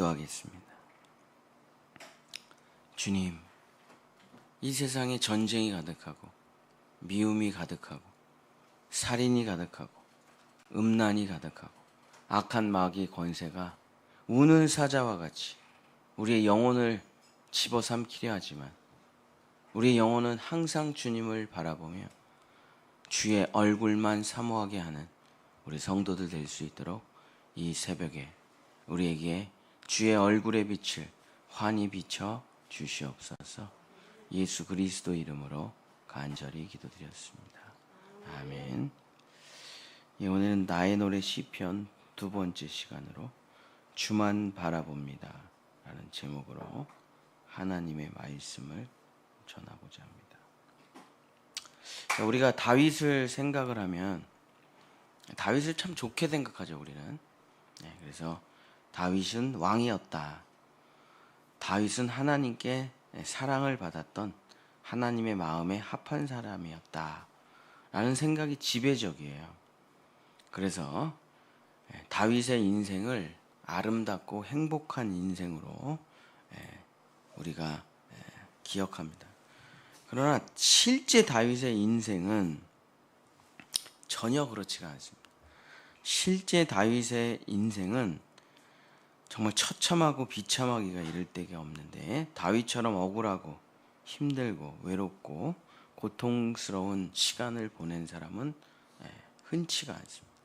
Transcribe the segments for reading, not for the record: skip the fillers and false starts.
기도하겠습니다. 주님, 이 세상에 전쟁이 가득하고 미움이 가득하고 살인이 가득하고 음란이 가득하고 악한 마귀의 권세가 우는 사자와 같이 우리의 영혼을 집어삼키려 하지만 우리의 영혼은 항상 주님을 바라보며 주의 얼굴만 사모하게 하는 우리 성도들 될 수 있도록 이 새벽에 우리에게 주의 얼굴의 빛을 환히 비춰 주시옵소서. 예수 그리스도 이름으로 간절히 기도드렸습니다. 아멘. 오늘은 나의 노래 시편 2번째 시간으로 주만 바라봅니다 라는 제목으로 하나님의 말씀을 전하고자 합니다. 우리가 다윗을 생각을 하면 다윗을 참 좋게 생각하죠, 우리는. 그래서 다윗은 왕이었다. 다윗은 하나님께 사랑을 받았던 하나님의 마음에 합한 사람이었다 라는 생각이 지배적이에요. 그래서 다윗의 인생을 아름답고 행복한 인생으로 우리가 기억합니다. 그러나 실제 다윗의 인생은 전혀 그렇지가 않습니다. 실제 다윗의 인생은 정말 처참하고 비참하기가 이를 데가 없는데 다윗처럼 억울하고 힘들고 외롭고 고통스러운 시간을 보낸 사람은 흔치가 않습니다.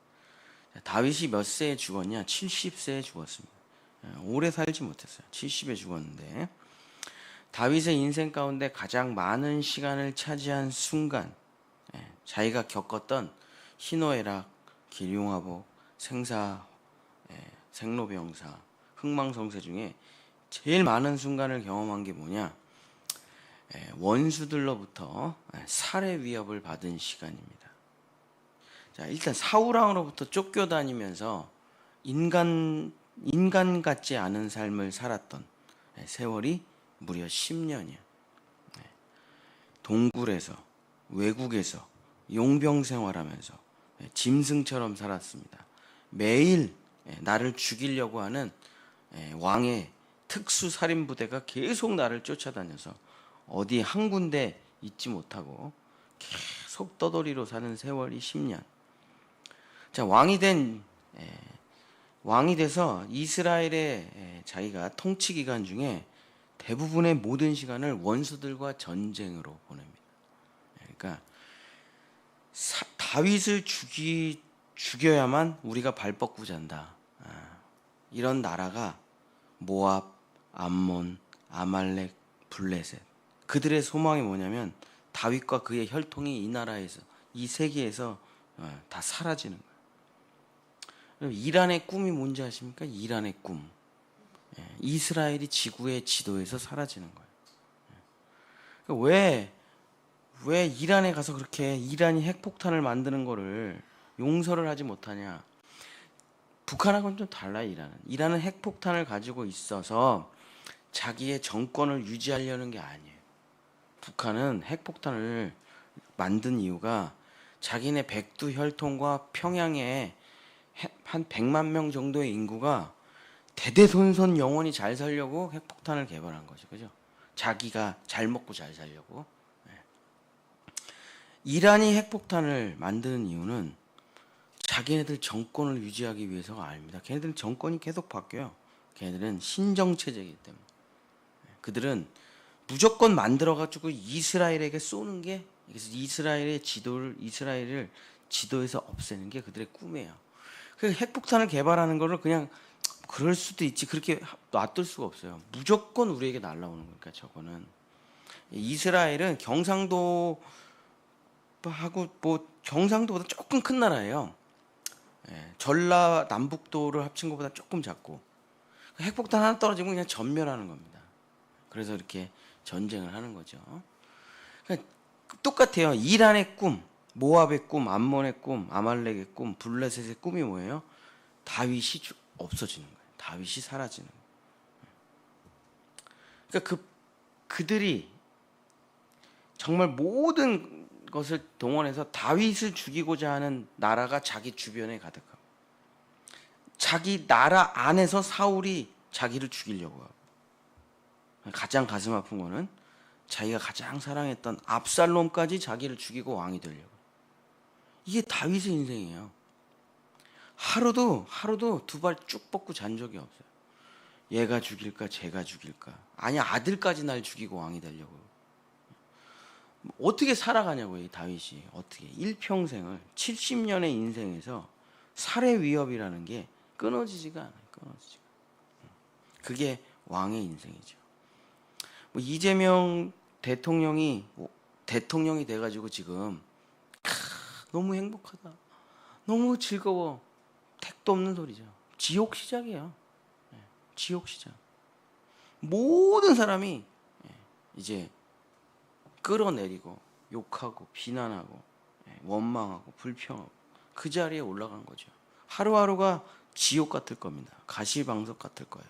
다윗이 몇 세에 죽었냐? 70세에 죽었습니다. 오래 살지 못했어요. 70에 죽었는데 다윗의 인생 가운데 가장 많은 시간을 차지한 순간, 자기가 겪었던 희노애락, 길용화복, 생사, 생로병사, 흥망성쇠 중에 제일 많은 순간을 경험한 게 뭐냐? 원수들로부터 살해 위협을 받은 시간입니다. 자, 일단 사울왕으로부터 쫓겨다니면서 인간 같지 않은 삶을 살았던 세월이 무려 10년이야. 동굴에서, 외국에서 용병 생활하면서 짐승처럼 살았습니다. 매일 나를 죽이려고 하는 왕의 특수살인부대가 계속 나를 쫓아다녀서 어디 한 군데 있지 못하고 계속 떠돌이로 사는 세월이 10년. 자, 왕이 돼서 이스라엘의 자기가 통치 기간 중에 대부분의 모든 시간을 원수들과 전쟁으로 보냅니다. 그러니까 다윗을 죽여야만 우리가 발 뻗고 잔다. 이런 나라가 모압, 암몬, 아말렉, 블레셋. 그들의 소망이 뭐냐면 다윗과 그의 혈통이 이 나라에서, 이 세계에서 다 사라지는 거예요. 이란의 꿈이 뭔지 아십니까? 이란의 꿈. 이스라엘이 지구의 지도에서 사라지는 거예요. 왜 이란에 가서 그렇게 이란이 핵폭탄을 만드는 거를 용서를 하지 못하냐? 북한하고는 좀 달라요. 이란은 핵폭탄을 가지고 있어서 자기의 정권을 유지하려는 게 아니에요. 북한은 핵폭탄을 만든 이유가 자기네 백두 혈통과 평양에 한 100만 명 정도의 인구가 대대손손 영원히 잘 살려고 핵폭탄을 개발한 거죠. 그죠? 자기가 잘 먹고 잘 살려고. 이란이 핵폭탄을 만드는 이유는 자기네들 정권을 유지하기 위해서가 아닙니다. 걔네들은 정권이 계속 바뀌어요. 걔네들은 신정체제이기 때문에. 그들은 무조건 만들어가지고 이스라엘에게 쏘는 게, 이스라엘을 지도에서 없애는 게 그들의 꿈이에요. 그 핵폭탄을 개발하는 거를 그냥 그럴 수도 있지, 그렇게 놔둘 수가 없어요. 무조건 우리에게 날라오는 거니까. 저거는 이스라엘은 경상도하고 경상도보다 조금 큰 나라예요. 전라남북도를 합친 것보다 조금 작고 핵폭탄 하나 떨어지면 그냥 전멸하는 겁니다. 그래서 이렇게 전쟁을 하는 거죠. 그러니까 똑같아요. 이란의 꿈, 모압의 꿈, 암몬의 꿈, 아말렉의 꿈, 블레셋의 꿈이 뭐예요? 다윗이 없어지는 거예요. 다윗이 사라지는 거예요. 그러니까 그들이 정말 모든 것을 동원해서 다윗을 죽이고자 하는 나라가 자기 주변에 가득하고, 자기 나라 안에서 사울이 자기를 죽이려고 하고, 가장 가슴 아픈 거는 자기가 가장 사랑했던 압살롬까지 자기를 죽이고 왕이 되려고. 이게 다윗의 인생이에요. 하루도 두 발 쭉 뻗고 잔 적이 없어요. 얘가 죽일까 쟤가 죽일까. 아니, 아들까지 날 죽이고 왕이 되려고. 어떻게 살아가냐고요, 이 다윗이. 어떻게 일평생을 70년의 인생에서 살해 위협이라는 게 끊어지지가 않아요. 끊어지지가. 그게 왕의 인생이죠. 뭐 이재명 대통령이 대통령이 돼가지고 지금 너무 행복하다, 너무 즐거워, 택도 없는 소리죠. 지옥 시작이에요. 지옥 시작. 모든 사람이 이제 끌어내리고 욕하고 비난하고 원망하고 불평하고 그 자리에 올라간 거죠. 하루하루가 지옥 같을 겁니다. 가시방석 같을 거예요.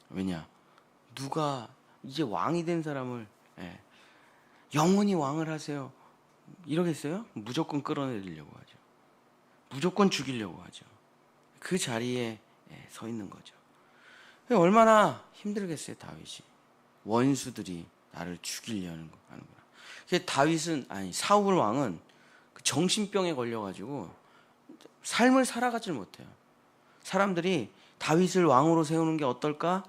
왜냐? 누가 이제 왕이 된 사람을 영원히 왕을 하세요 이러겠어요? 무조건 끌어내리려고 하죠. 무조건 죽이려고 하죠. 그 자리에 서 있는 거죠. 얼마나 힘들겠어요, 다윗이. 원수들이 나를 죽이려는 거 하는구나. 사울 왕은 정신병에 걸려가지고 삶을 살아가질 못해요. 사람들이 다윗을 왕으로 세우는 게 어떨까?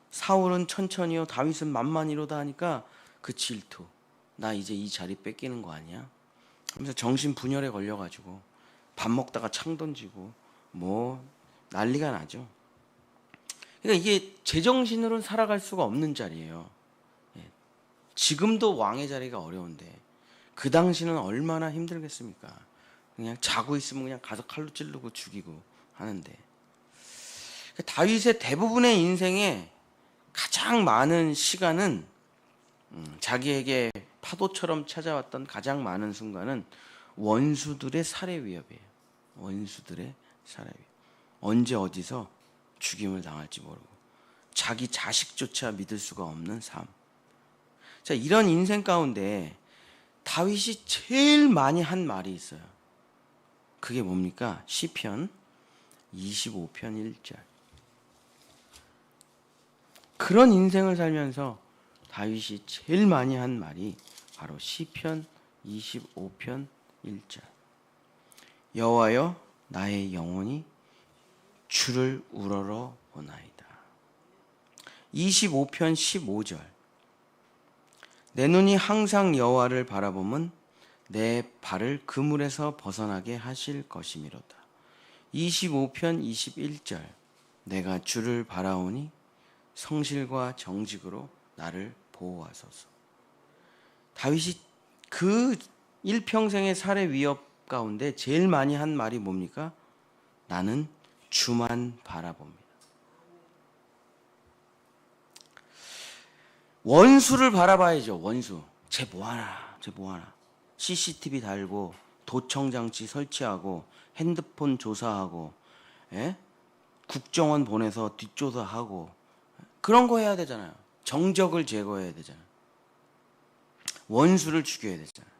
사울은 천천히요, 다윗은 만만히로다 하니까 그 질투, 나 이제 이 자리 뺏기는 거 아니야? 하면서 정신 분열에 걸려가지고 밥 먹다가 창 던지고 뭐 난리가 나죠. 그러니까 이게 제정신으로는 살아갈 수가 없는 자리예요. 지금도 왕의 자리가 어려운데 그 당시는 얼마나 힘들겠습니까? 그냥 자고 있으면 그냥 가서 칼로 찌르고 죽이고 하는데, 다윗의 대부분의 인생에 가장 많은 시간은 자기에게 파도처럼 찾아왔던 가장 많은 순간은 원수들의 살해 위협이에요. 원수들의 살해 위협. 언제 어디서 죽임을 당할지 모르고 자기 자식조차 믿을 수가 없는 삶. 자, 이런 인생 가운데 다윗이 제일 많이 한 말이 있어요. 그게 뭡니까? 시편 25편 1절. 그런 인생을 살면서 다윗이 제일 많이 한 말이 바로 시편 25편 1절. 여호와여, 나의 영혼이 주를 우러러 보나이다. 25편 15절. 내 눈이 항상 여호와를 바라보면 내 발을 그물에서 벗어나게 하실 것이미로다. 25편 21절. 내가 주를 바라오니 성실과 정직으로 나를 보호하소서. 다윗이 그 일평생의 살해 위협 가운데 제일 많이 한 말이 뭡니까? 나는 주만 바라봅니다. 원수를 바라봐야죠. 원수. 쟤 뭐하나, 쟤 뭐하나. CCTV 달고 도청장치 설치하고 핸드폰 조사하고 국정원 보내서 뒷조사하고 그런 거 해야 되잖아요. 정적을 제거해야 되잖아요. 원수를 죽여야 되잖아요.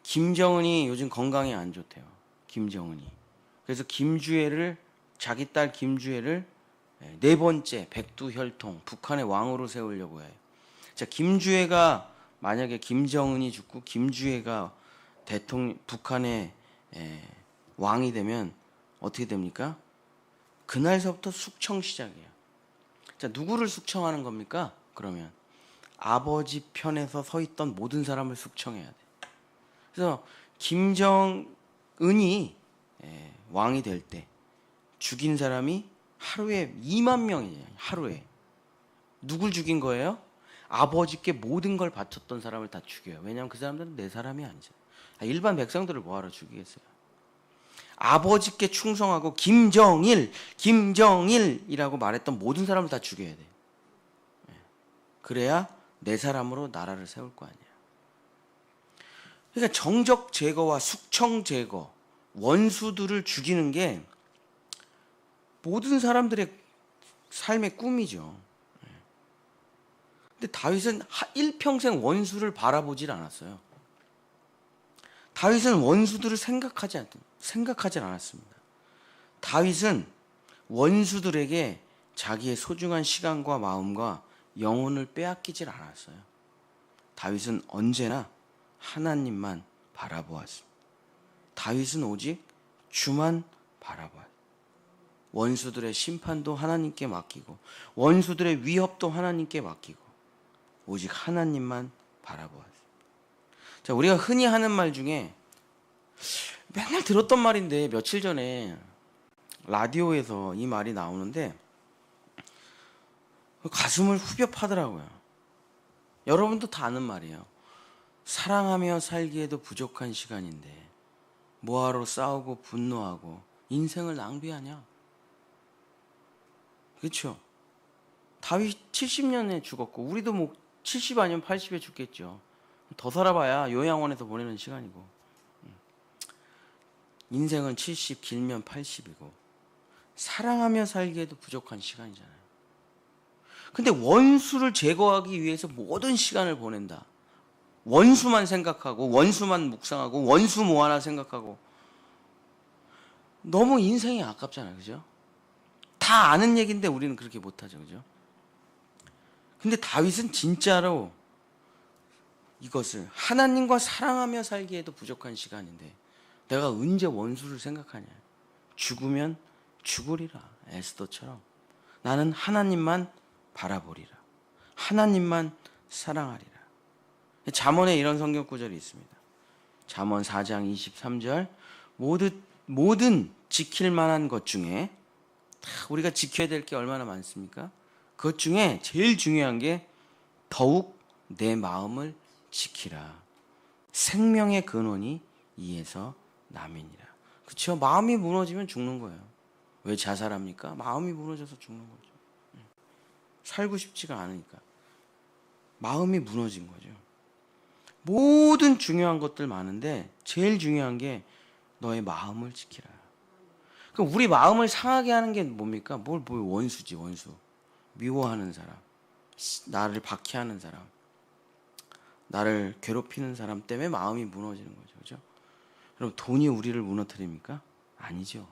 김정은이 요즘 건강이 안 좋대요. 김정은이. 그래서 김주애를, 자기 딸 김주애를 네 번째 백두혈통 북한의 왕으로 세우려고 해요. 자, 김주애가 만약에 김정은이 죽고 김주애가 북한의 왕이 되면 어떻게 됩니까? 그날서부터 숙청 시작이에요. 자, 누구를 숙청하는 겁니까? 그러면 아버지 편에서 서 있던 모든 사람을 숙청해야 돼. 그래서 김정은이 왕이 될 때 죽인 사람이 하루에 2만 명이에요. 하루에. 누굴 죽인 거예요? 아버지께 모든 걸 바쳤던 사람을 다 죽여요. 왜냐하면 그 사람들은 내 사람이 아니잖아요. 일반 백성들을 뭐하러 죽이겠어요? 아버지께 충성하고 김정일이라고 말했던 모든 사람을 다 죽여야 돼요. 그래야 내 사람으로 나라를 세울 거 아니야. 그러니까 정적 제거와 숙청 제거, 원수들을 죽이는 게 모든 사람들의 삶의 꿈이죠. 근데 다윗은 일평생 원수를 바라보질 않았어요. 다윗은 원수들을 생각하지 않았습니다. 다윗은 원수들에게 자기의 소중한 시간과 마음과 영혼을 빼앗기질 않았어요. 다윗은 언제나 하나님만 바라보았습니다. 다윗은 오직 주만 바라보았습니다. 원수들의 심판도 하나님께 맡기고 원수들의 위협도 하나님께 맡기고 오직 하나님만 바라보았습니다. 자, 우리가 흔히 하는 말 중에 맨날 들었던 말인데 며칠 전에 라디오에서 이 말이 나오는데 가슴을 후벼 파더라고요. 여러분도 다 아는 말이에요. 사랑하며 살기에도 부족한 시간인데 뭐하러 싸우고 분노하고 인생을 낭비하냐. 그렇죠? 다윗 70년에 죽었고 우리도 뭐 70 아니면 80에 죽겠죠. 더 살아봐야 요양원에서 보내는 시간이고 인생은 70 길면 80이고 사랑하며 살기에도 부족한 시간이잖아요. 근데 원수를 제거하기 위해서 모든 시간을 보낸다. 원수만 생각하고 원수만 묵상하고 원수 뭐 하나 생각하고 너무 인생이 아깝잖아요. 그죠? 다 아는 얘기인데 우리는 그렇게 못하죠. 그죠? 근데 다윗은 진짜로 이것을 하나님과 사랑하며 살기에도 부족한 시간인데 내가 언제 원수를 생각하냐. 죽으면 죽으리라. 에스더처럼 나는 하나님만 바라보리라. 하나님만 사랑하리라. 잠언에 이런 성경 구절이 있습니다. 잠언 4장 23절 모든 지킬 만한 것 중에 우리가 지켜야 될 게 얼마나 많습니까? 그것 중에 제일 중요한 게 더욱 내 마음을 지키라. 생명의 근원이 이에서 남이니라. 그렇죠? 마음이 무너지면 죽는 거예요. 왜 자살합니까? 마음이 무너져서 죽는 거죠. 살고 싶지가 않으니까. 마음이 무너진 거죠. 모든 중요한 것들 많은데 제일 중요한 게 너의 마음을 지키라. 그럼 우리 마음을 상하게 하는 게 뭡니까? 뭘 원수지, 원수. 미워하는 사람, 나를 박해하는 사람, 나를 괴롭히는 사람 때문에 마음이 무너지는 거죠. 그죠? 그럼 돈이 우리를 무너뜨립니까? 아니죠.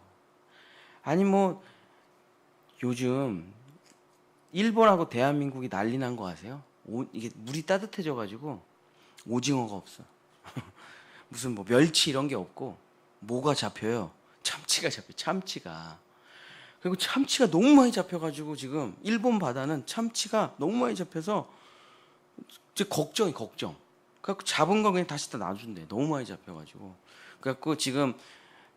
아니 뭐 요즘 일본하고 대한민국이 난리 난 거 아세요? 이게 물이 따뜻해져 가지고 오징어가 없어. 무슨 뭐 멸치 이런 게 없고 뭐가 잡혀요? 참치가 잡혀. 참치가. 그리고 참치가 너무 많이 잡혀가지고 지금 일본 바다는 참치가 너무 많이 잡혀서 이제 걱정. 그래갖고 잡은 거 그냥 다시 다 놔준대. 너무 많이 잡혀가지고. 그래갖고 지금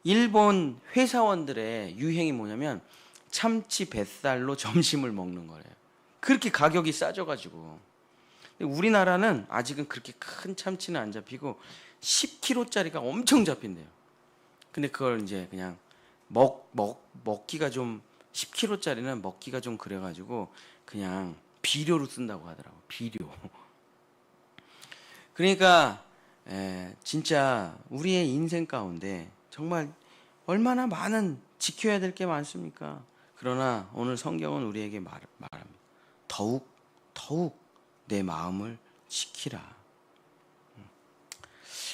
일본 회사원들의 유행이 뭐냐면 참치 뱃살로 점심을 먹는 거래요. 그렇게 가격이 싸져가지고. 우리나라는 아직은 그렇게 큰 참치는 안 잡히고 10kg짜리가 엄청 잡힌대요. 근데 그걸 이제 그냥 먹기가 좀 10kg짜리는 먹기가 좀 그래가지고 그냥 비료로 쓴다고 하더라고. 비료. 그러니까 진짜 우리의 인생 가운데 정말 얼마나 많은 지켜야 될 게 많습니까? 그러나 오늘 성경은 우리에게 말합니다. 더욱 내 마음을 지키라.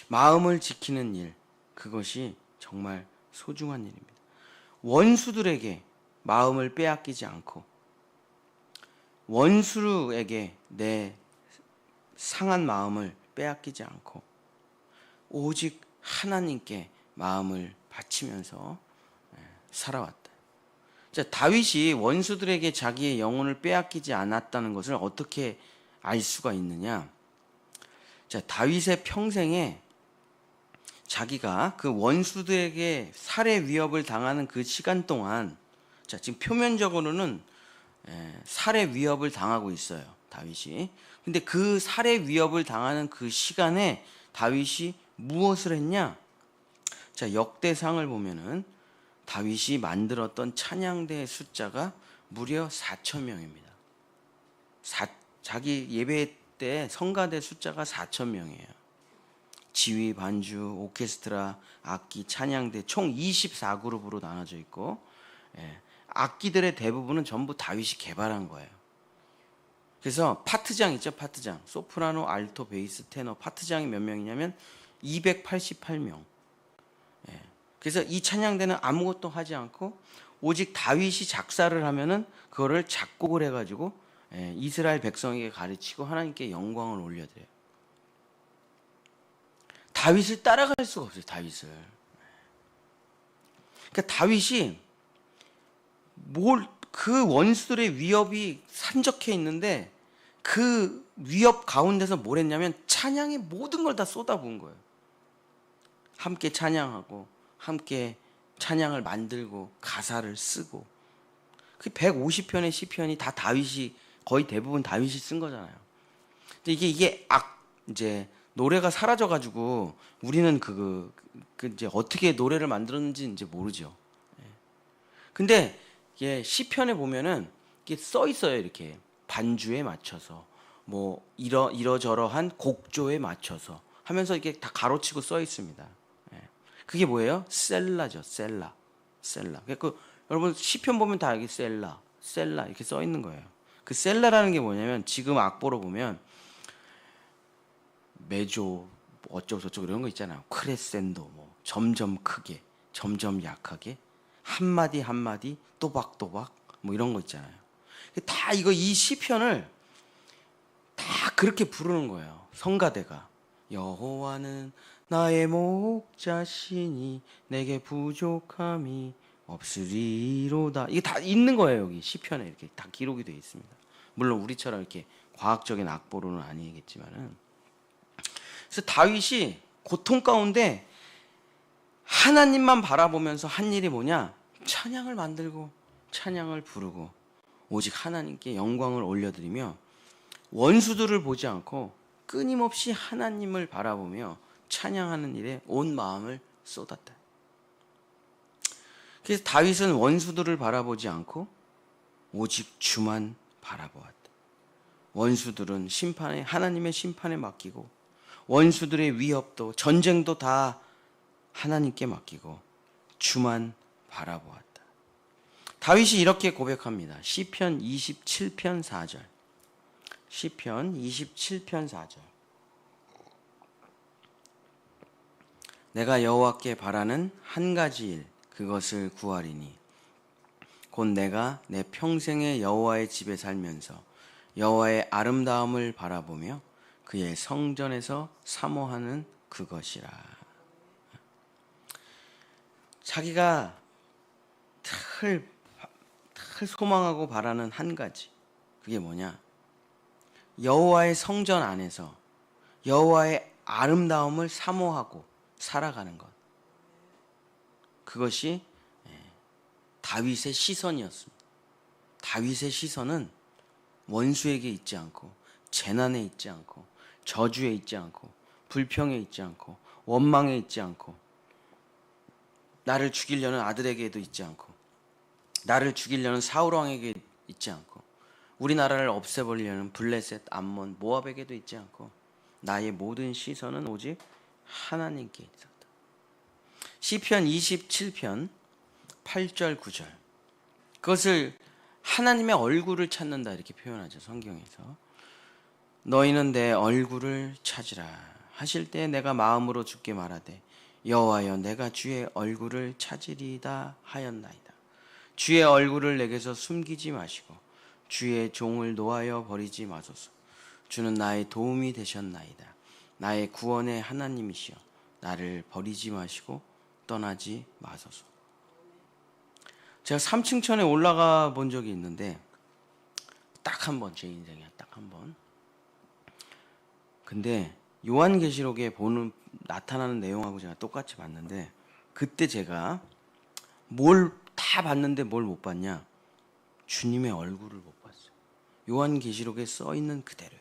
마음을 지키는 일, 그것이 정말 소중한 일입니다. 원수들에게 마음을 빼앗기지 않고 원수에게 내 상한 마음을 빼앗기지 않고 오직 하나님께 마음을 바치면서 살아왔다. 자, 다윗이 원수들에게 자기의 영혼을 빼앗기지 않았다는 것을 어떻게 알 수가 있느냐? 자, 다윗의 평생에 자기가 그 원수들에게 살해 위협을 당하는 그 시간 동안, 자, 지금 표면적으로는 살해 위협을 당하고 있어요, 다윗이. 근데 그 살해 위협을 당하는 그 시간에 다윗이 무엇을 했냐? 자, 역대상을 보면은 다윗이 만들었던 찬양대의 숫자가 무려 4,000명입니다. 자기 예배 때 성가대 숫자가 4,000명이에요. 지휘, 반주, 오케스트라, 악기, 찬양대 총 24그룹으로 나눠져 있고, 악기들의 대부분은 전부 다윗이 개발한 거예요. 그래서 파트장 있죠, 파트장. 소프라노, 알토, 베이스, 테너, 파트장이 몇 명이냐면 288명. 그래서 이 찬양대는 아무것도 하지 않고 오직 다윗이 작사를 하면은 그거를 작곡을 해가지고 이스라엘 백성에게 가르치고 하나님께 영광을 올려드려요. 다윗을 따라갈 수가 없어요. 다윗을. 그러니까 다윗이 그 원수들의 위협이 산적해 있는데 그 위협 가운데서 뭘 했냐면 찬양의 모든 걸 다 쏟아부은 거예요. 함께 찬양하고 함께 찬양을 만들고 가사를 쓰고 그 150편의 시편이 다 다윗이 거의 대부분 다윗이 쓴 거잖아요. 근데 이게 이제 노래가 사라져 가지고 우리는 그 이제 어떻게 노래를 만들었는지 이제 모르죠. 근데 이게 시편에 보면은 이게 써 있어요. 이렇게 반주에 맞춰서 뭐 이러저러한 곡조에 맞춰서 하면서 이게 다 가로치고 써 있습니다. 그게 뭐예요? 셀라죠. 셀라. 그 여러분 시편 보면 다 여기 셀라 이렇게 써 있는 거예요. 그 셀라라는 게 뭐냐면 지금 악보로 보면 메조 어쩌고 저쩌고 이런 거 있잖아요. 크레센도 뭐 점점 크게 점점 약하게 한마디 한마디 또박또박 뭐 이런 거 있잖아요. 다 이 시편을 다 그렇게 부르는 거예요. 성가대가 여호와는 나의 목자시니 내게 부족함이 없으리로다. 이게 다 있는 거예요. 여기 시편에 이렇게 다 기록이 되어 있습니다. 물론 우리처럼 이렇게 과학적인 악보로는 아니겠지만은. 그래서 다윗이 고통 가운데 하나님만 바라보면서 한 일이 뭐냐? 찬양을 만들고 찬양을 부르고 오직 하나님께 영광을 올려드리며 원수들을 보지 않고 끊임없이 하나님을 바라보며 찬양하는 일에 온 마음을 쏟았다. 그래서 다윗은 원수들을 바라보지 않고 오직 주만 바라보았다. 원수들은 하나님의 심판에 맡기고 원수들의 위협도 전쟁도 다 하나님께 맡기고 주만 바라보았다. 다윗이 이렇게 고백합니다. 시편 27편 4절. 시편 27편 4절. 내가 여호와께 바라는 한 가지 일 그것을 구하리니 곧 내가 내 평생에 여호와의 집에 살면서 여호와의 아름다움을 바라보며 그의 성전에서 사모하는 그것이라. 자기가 늘 소망하고 바라는 한 가지, 그게 뭐냐? 여호와의 성전 안에서 여호와의 아름다움을 사모하고 살아가는 것. 그것이 다윗의 시선이었습니다. 다윗의 시선은 원수에게 있지 않고 재난에 있지 않고 저주에 있지 않고 불평에 있지 않고 원망에 있지 않고 나를 죽이려는 아들에게도 있지 않고 나를 죽이려는 사울 왕에게 있지 않고 우리나라를 없애버리려는 블레셋, 암몬, 모압에게도 있지 않고 나의 모든 시선은 오직 하나님께 있었다. 시편 27편 8절 9절. 그것을 하나님의 얼굴을 찾는다 이렇게 표현하죠. 성경에서. 너희는 내 얼굴을 찾으라 하실 때 내가 마음으로 주께 말하되 여호와여 내가 주의 얼굴을 찾으리다 하였나이다. 주의 얼굴을 내게서 숨기지 마시고 주의 종을 노하여 버리지 마소서. 주는 나의 도움이 되셨나이다. 나의 구원의 하나님이시여 나를 버리지 마시고 떠나지 마소서. 제가 3층천에 올라가 본 적이 있는데 딱 한 번, 제 인생에 딱 한 번. 근데 요한계시록에 나타나는 내용하고 제가 똑같이 봤는데 그때 제가 뭘 다 봤는데 뭘 못 봤냐? 주님의 얼굴을 못 봤어요. 요한계시록에 써 있는 그대로예요.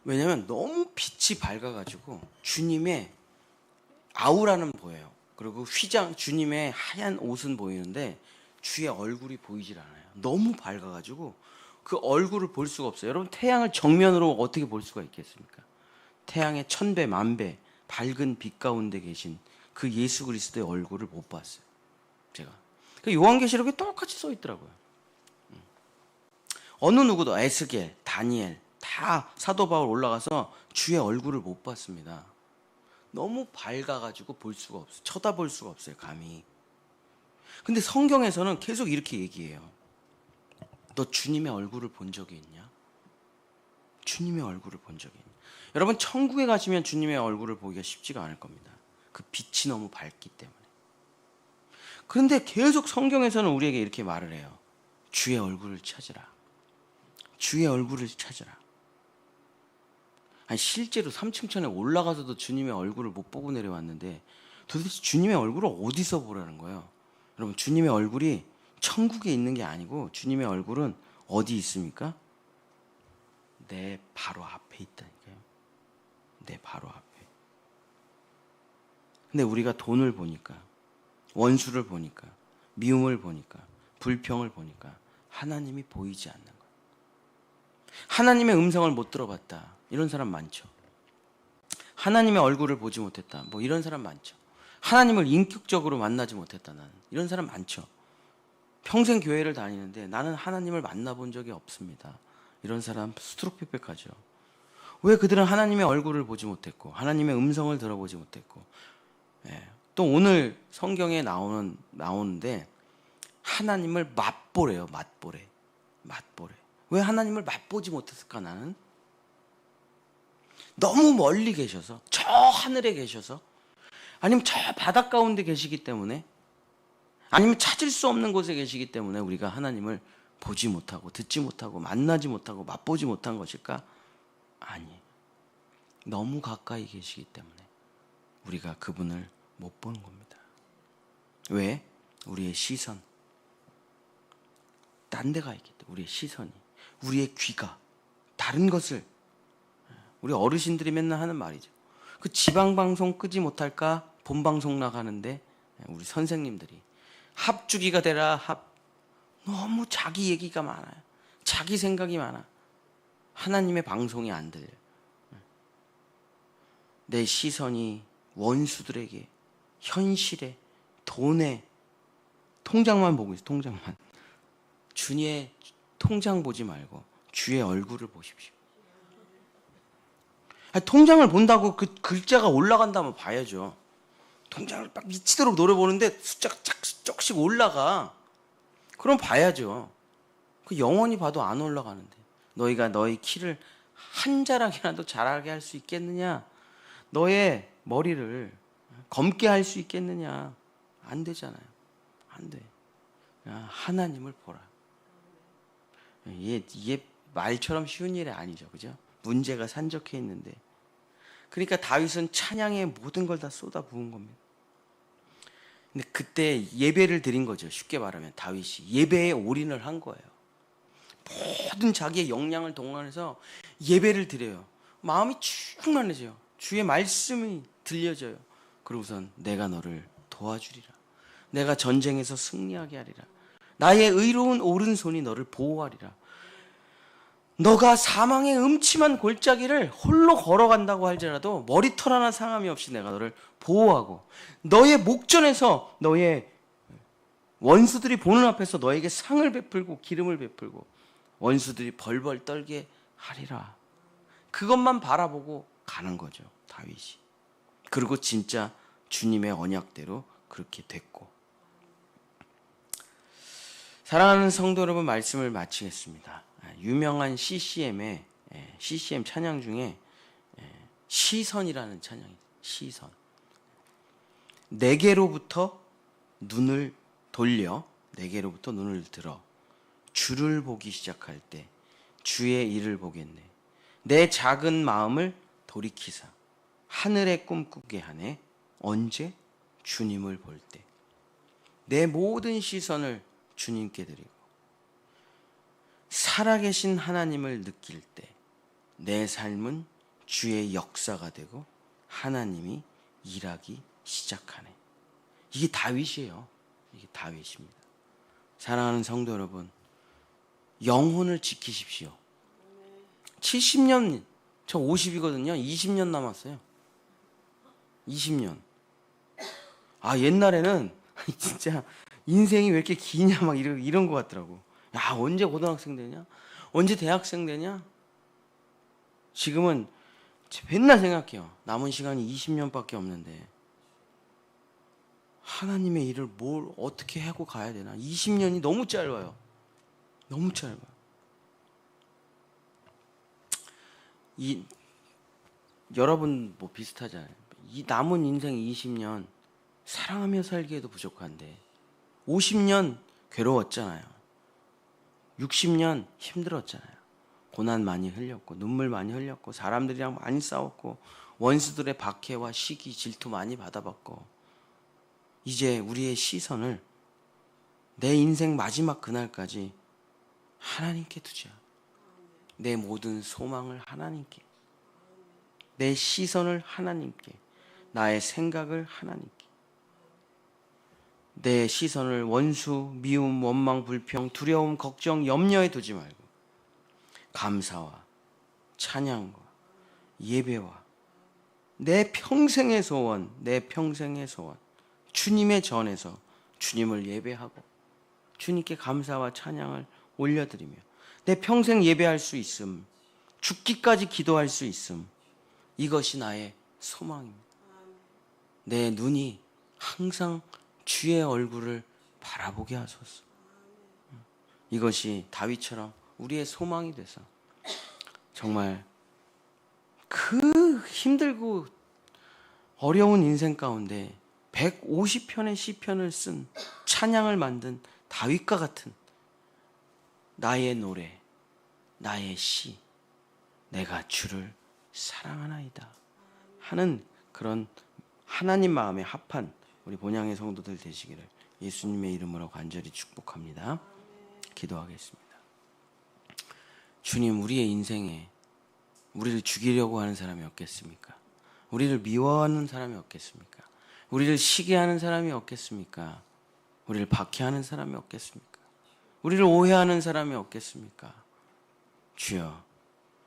왜냐면 너무 빛이 밝아가지고 주님의 아우라는 보여요. 그리고 주님의 하얀 옷은 보이는데 주의 얼굴이 보이질 않아요. 너무 밝아가지고 그 얼굴을 볼 수가 없어요. 여러분 태양을 정면으로 어떻게 볼 수가 있겠습니까? 태양의 1000배, 10,000배 밝은 빛 가운데 계신 그 예수 그리스도의 얼굴을 못 봤어요. 제가. 요한계시록에 똑같이 써 있더라고요. 어느 누구도 에스겔, 다니엘 다 사도 바울 올라가서 주의 얼굴을 못 봤습니다. 너무 밝아가지고 볼 수가 없어요. 쳐다볼 수가 없어요. 감히. 근데 성경에서는 계속 이렇게 얘기해요. 너 주님의 얼굴을 본 적이 있냐? 주님의 얼굴을 본 적이 있냐? 여러분, 천국에 가시면 주님의 얼굴을 보기가 쉽지가 않을 겁니다. 그 빛이 너무 밝기 때문에. 그런데 계속 성경에서는 우리에게 이렇게 말을 해요. 주의 얼굴을 찾으라. 주의 얼굴을 찾으라. 아니, 실제로 3층천에 올라가서도 주님의 얼굴을 못 보고 내려왔는데 도대체 주님의 얼굴을 어디서 보라는 거예요? 여러분, 주님의 얼굴이 천국에 있는 게 아니고 주님의 얼굴은 어디 있습니까? 내 바로 앞에 있다니까요. 내 바로 앞에. 근데 우리가 돈을 보니까, 원수를 보니까, 미움을 보니까, 불평을 보니까 하나님이 보이지 않는 거예요. 하나님의 음성을 못 들어봤다, 이런 사람 많죠. 하나님의 얼굴을 보지 못했다, 뭐 이런 사람 많죠. 하나님을 인격적으로 만나지 못했다, 나는, 이런 사람 많죠. 평생 교회를 다니는데 나는 하나님을 만나본 적이 없습니다, 이런 사람 스트로크백하죠. 왜 그들은 하나님의 얼굴을 보지 못했고 하나님의 음성을 들어보지 못했고, 또 오늘 성경에 나오는데 하나님을 맛보래요. 맛보래. 왜 하나님을 맛보지 못했을까? 나는 너무 멀리 계셔서, 저 하늘에 계셔서, 아니면 저 바닷 가운데 계시기 때문에, 아니면 찾을 수 없는 곳에 계시기 때문에 우리가 하나님을 보지 못하고 듣지 못하고 만나지 못하고 맛보지 못한 것일까? 아니에요. 너무 가까이 계시기 때문에 우리가 그분을 못 보는 겁니다. 왜? 우리의 시선, 딴 데가 있기 때문에. 우리의 시선이, 우리의 귀가 다른 것을, 우리 어르신들이 맨날 하는 말이죠. 그 지방방송 끄지 못할까? 본방송 나가는데 우리 선생님들이 합주기가 되라, 너무 자기 얘기가 많아요. 자기 생각이 많아. 하나님의 방송이 안 들려요. 내 시선이 원수들에게, 현실에, 돈에, 통장만 보고 있어. 통장만. 주님의 통장 보지 말고 주의 얼굴을 보십시오. 아니, 통장을 본다고 그 글자가 올라간다면 봐야죠. 통장을 막 미치도록 노려보는데 숫자가 조금씩 올라가. 그럼 봐야죠. 그 영원히 봐도 안 올라가는데 너희가 너희 키를 한 자락이라도 자라게 할 수 있겠느냐? 너의 머리를 검게 할 수 있겠느냐? 안 되잖아요. 안 돼. 하나님을 보라. 이게 말처럼 쉬운 일이 아니죠. 그죠? 문제가 산적해 있는데. 그러니까 다윗은 찬양의 모든 걸 다 쏟아 부은 겁니다. 근데 그때 예배를 드린 거죠. 쉽게 말하면 다윗이 예배에 올인을 한 거예요. 모든 자기의 역량을 동원해서 예배를 드려요. 마음이 충만해져요. 주의 말씀이 들려져요. 그러고선 내가 너를 도와주리라. 내가 전쟁에서 승리하게 하리라. 나의 의로운 오른손이 너를 보호하리라. 너가 사망의 음침한 골짜기를 홀로 걸어간다고 할지라도 머리털 하나 상함이 없이 내가 너를 보호하고, 너의 목전에서 너의 원수들이 보는 앞에서 너에게 상을 베풀고 기름을 베풀고 원수들이 벌벌 떨게 하리라. 그것만 바라보고 가는 거죠, 다윗이. 그리고 진짜 주님의 언약대로 그렇게 됐고. 사랑하는 성도 여러분, 말씀을 마치겠습니다. 유명한 CCM 찬양 중에 시선이라는 찬양이, 시선. 내게로부터 눈을 돌려, 내게로부터 눈을 들어 주를 보기 시작할 때 주의 일을 보겠네. 내 작은 마음을 돌이키사 하늘의 꿈꾸게 하네. 언제? 주님을 볼 때. 내 모든 시선을 주님께 드리고 살아계신 하나님을 느낄 때 내 삶은 주의 역사가 되고 하나님이 일하기 시작하네. 이게 다윗이에요. 이게 다윗입니다. 사랑하는 성도 여러분, 영혼을 지키십시오. 70년, 저 50이거든요. 20년 남았어요. 20년. 옛날에는 진짜 인생이 왜 이렇게 기냐 막 이런 것 같더라고. 야, 언제 고등학생 되냐? 언제 대학생 되냐? 지금은 맨날 생각해요. 남은 시간이 20년밖에 없는데 하나님의 일을 뭘 어떻게 하고 가야 되나? 20년이 너무 짧아요. 너무 짧아요. 이 여러분 뭐 비슷하잖아요. 이 남은 인생 20년 사랑하며 살기에도 부족한데 50년 괴로웠잖아요. 60년 힘들었잖아요. 고난 많이 흘렸고 눈물 많이 흘렸고 사람들이랑 많이 싸웠고 원수들의 박해와 시기 질투 많이 받아봤고 이제 우리의 시선을 내 인생 마지막 그날까지 하나님께 두자. 내 모든 소망을 하나님께, 내 시선을 하나님께, 나의 생각을 하나님께, 내 시선을 원수, 미움, 원망, 불평, 두려움, 걱정, 염려에 두지 말고 감사와 찬양과 예배와 내 평생의 소원, 내 평생의 소원, 주님의 전에서 주님을 예배하고 주님께 감사와 찬양을 올려드리며 내 평생 예배할 수 있음, 죽기까지 기도할 수 있음, 이것이 나의 소망입니다. 내 눈이 항상 주의 얼굴을 바라보게 하소서. 이것이 다윗처럼 우리의 소망이 돼서 정말 그 힘들고 어려운 인생 가운데 150편의 시편을 쓴 찬양을 만든 다윗과 같은 나의 노래, 나의 시, 내가 주를 사랑하나이다 하는 그런 하나님 마음에 합한 우리 본향의 성도들 되시기를 예수님의 이름으로 간절히 축복합니다. 기도하겠습니다. 주님, 우리의 인생에 우리를 죽이려고 하는 사람이 없겠습니까? 우리를 미워하는 사람이 없겠습니까? 우리를 시기하는 사람이 없겠습니까? 우리를 박해하는 사람이 없겠습니까? 우리를 오해하는 사람이 없겠습니까? 주여,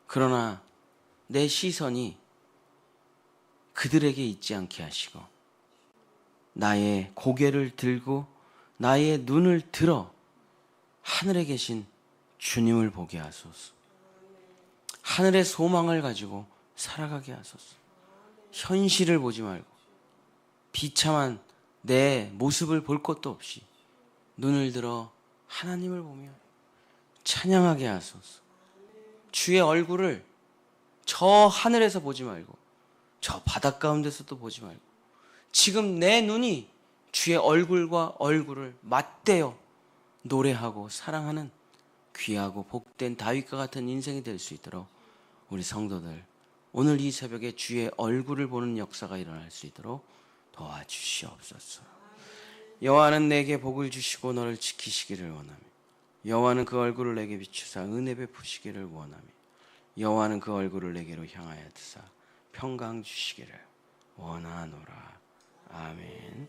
그러나 내 시선이 그들에게 있지 않게 하시고 나의 고개를 들고 나의 눈을 들어 하늘에 계신 주님을 보게 하소서. 하늘의 소망을 가지고 살아가게 하소서. 현실을 보지 말고 비참한 내 모습을 볼 것도 없이 눈을 들어 하나님을 보며 찬양하게 하소서. 주의 얼굴을 저 하늘에서 보지 말고 저 바닷 가운데서도 보지 말고 지금 내 눈이 주의 얼굴과 얼굴을 맞대어 노래하고 사랑하는 귀하고 복된 다윗과 같은 인생이 될 수 있도록 우리 성도들 오늘 이 새벽에 주의 얼굴을 보는 역사가 일어날 수 있도록 도와주시옵소서. 여호와는 내게 복을 주시고 너를 지키시기를 원하며 여호와는 그 얼굴을 내게 비추사 은혜 베푸시기를 원하며 여호와는 그 얼굴을 내게로 향하여 드사 평강 주시기를 원하노라. 아멘.